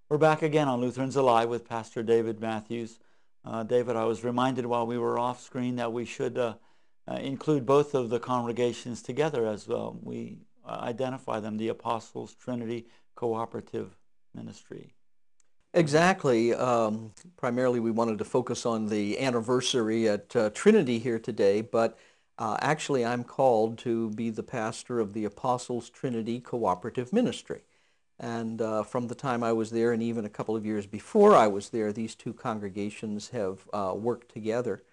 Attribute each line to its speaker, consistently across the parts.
Speaker 1: We're back again on Lutherans Alive with Pastor David Matthews. David, I was reminded while we were off screen that we should include both of the congregations together as we identify them, the Apostles' Trinity Cooperative Ministry.
Speaker 2: Exactly. Primarily, we wanted to focus on the anniversary at Trinity here today, but actually, I'm called to be the pastor of the Apostles' Trinity Cooperative Ministry. And from the time I was there, and even a couple of years before I was there, these two congregations have worked together.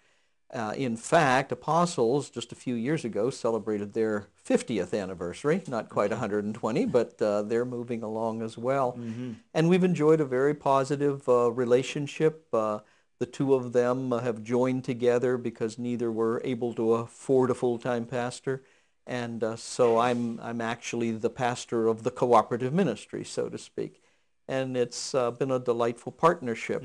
Speaker 2: In fact, Apostles, just a few years ago, celebrated their 50th anniversary. Not quite 120, but they're moving along as well.
Speaker 1: Mm-hmm.
Speaker 2: And we've enjoyed a very positive relationship. The two of them have joined together because neither were able to afford a full-time pastor. And so I'm actually the pastor of the cooperative ministry, so to speak. And it's been a delightful partnership.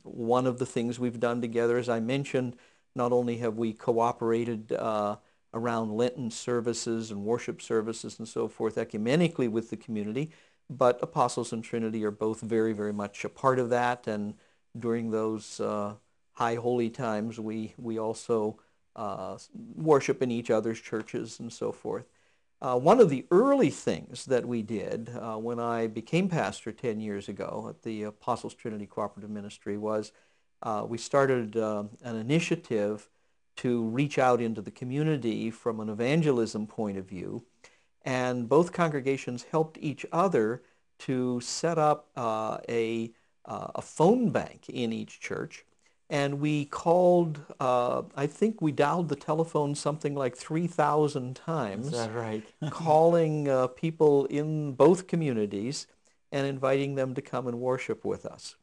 Speaker 2: One of the things we've done together, as I mentioned, not only have we cooperated around Lenten services and worship services and so forth ecumenically with the community, but Apostles and Trinity are both very, very much a part of that. And during those high holy times, we also worship in each other's churches and so forth. One of the early things that we did when I became pastor 10 years ago at the Apostles Trinity Cooperative Ministry was we started an initiative to reach out into the community from an evangelism point of view, and both congregations helped each other to set up a phone bank in each church. And we called, I think we dialed the telephone something like 3,000 times.
Speaker 1: Is that right?
Speaker 2: Calling people in both communities and inviting them to come and worship with us.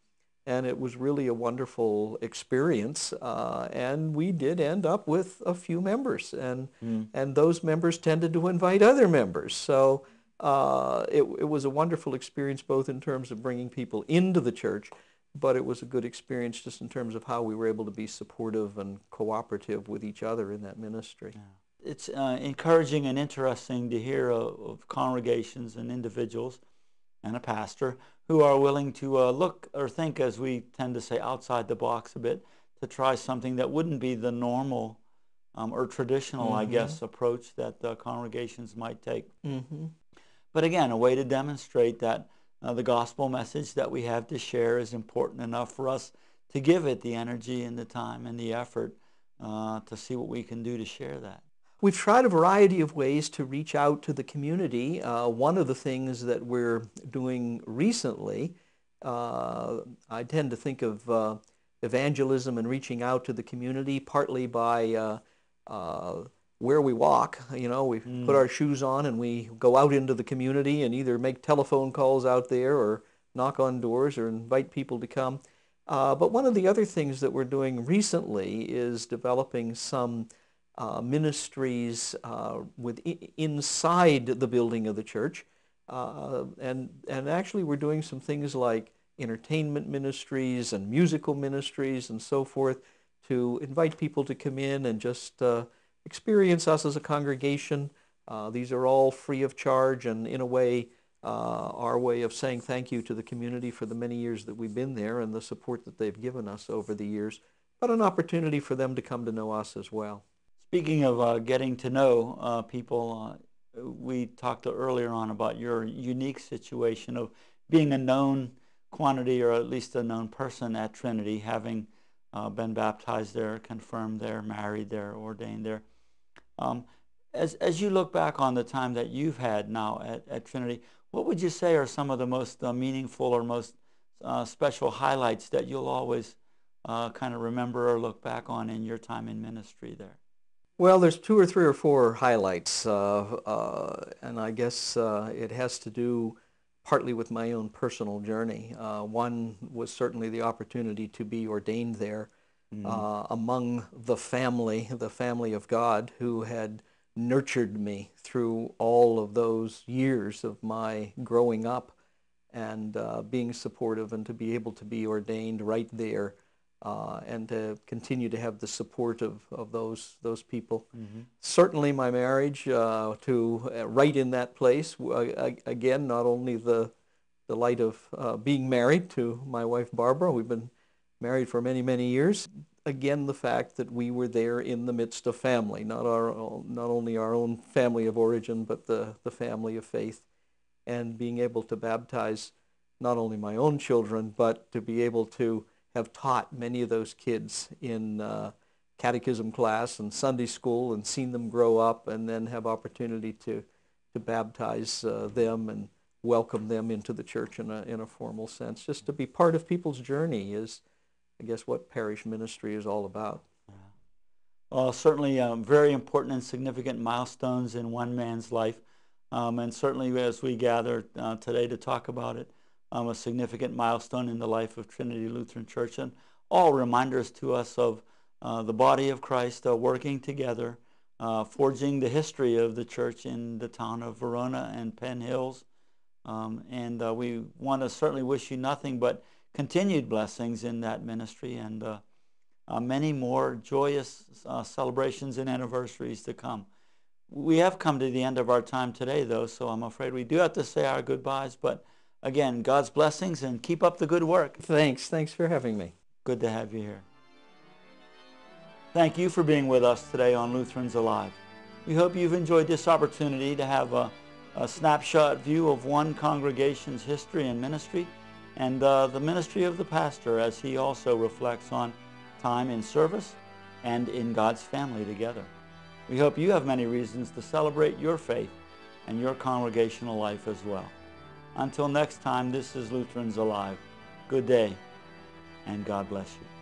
Speaker 2: And it was really a wonderful experience. And we did end up with a few members. And those members tended to invite other members. So it was a wonderful experience both in terms of bringing people into the church, but it was a good experience just in terms of how we were able to be supportive and cooperative with each other in that ministry.
Speaker 1: Yeah. It's encouraging and interesting to hear of congregations and individuals and a pastor who are willing to look or think, as we tend to say, outside the box a bit, to try something that wouldn't be the normal or traditional, I guess, approach that congregations might take. But again, a way to demonstrate that the gospel message that we have to share is important enough for us to give it the energy and the time and the effort to see what we can do to share that.
Speaker 2: We've tried a variety of ways to reach out to the community. One of the things that we're doing recently, I tend to think of evangelism and reaching out to the community partly by where we walk. You know, we put our shoes on and we go out into the community and either make telephone calls out there or knock on doors or invite people to come. But one of the other things that we're doing recently is developing some ministries inside the building of the church. And actually we're doing some things like entertainment ministries and musical ministries and so forth to invite people to come in and just experience us as a congregation. These are all free of charge and in a way our way of saying thank you to the community for the many years that we've been there and the support that they've given us over the years, but an opportunity for them to come to know us as well.
Speaker 1: Speaking of getting to know people, we talked earlier on about your unique situation of being a known quantity or at least a known person at Trinity, having been baptized there, confirmed there, married there, ordained there. As you look back on the time that you've had now at Trinity, what would you say are some of the most meaningful or most special highlights that you'll always kind of remember or look back on in your time in ministry there?
Speaker 2: Well, there's two or three or four highlights, and I guess it has to do partly with my own personal journey. One was certainly the opportunity to be ordained there among the family of God, who had nurtured me through all of those years of my growing up and being supportive, and to be able to be ordained right there. And to continue to have the support of those people. Certainly my marriage to right in that place, again, not only the delight of being married to my wife Barbara. We've been married for many, many years. Again, the fact that we were there in the midst of family, not only our own family of origin, but the family of faith, and being able to baptize not only my own children, but to be able to have taught many of those kids in catechism class and Sunday school and seen them grow up, and then have opportunity to baptize them and welcome them into the church in a formal sense. Just to be part of people's journey is, I guess, what parish ministry is all about.
Speaker 1: Yeah. Well, certainly very important and significant milestones in one man's life. And certainly as we gather today to talk about it, a significant milestone in the life of Trinity Lutheran Church, and all reminders to us of the body of Christ working together, forging the history of the church in the town of Verona and Penn Hills. And we want to certainly wish you nothing but continued blessings in that ministry, and many more joyous celebrations and anniversaries to come. We have come to the end of our time today, though, so I'm afraid we do have to say our goodbyes. But again, God's blessings, and keep up the good work.
Speaker 2: Thanks for having me.
Speaker 1: Good to have you here. Thank you for being with us today on Lutherans Alive. We hope you've enjoyed this opportunity to have a snapshot view of one congregation's history and ministry, and the ministry of the pastor as he also reflects on time in service and in God's family together. We hope you have many reasons to celebrate your faith and your congregational life as well. Until next time, this is Lutherans Alive. Good day, and God bless you.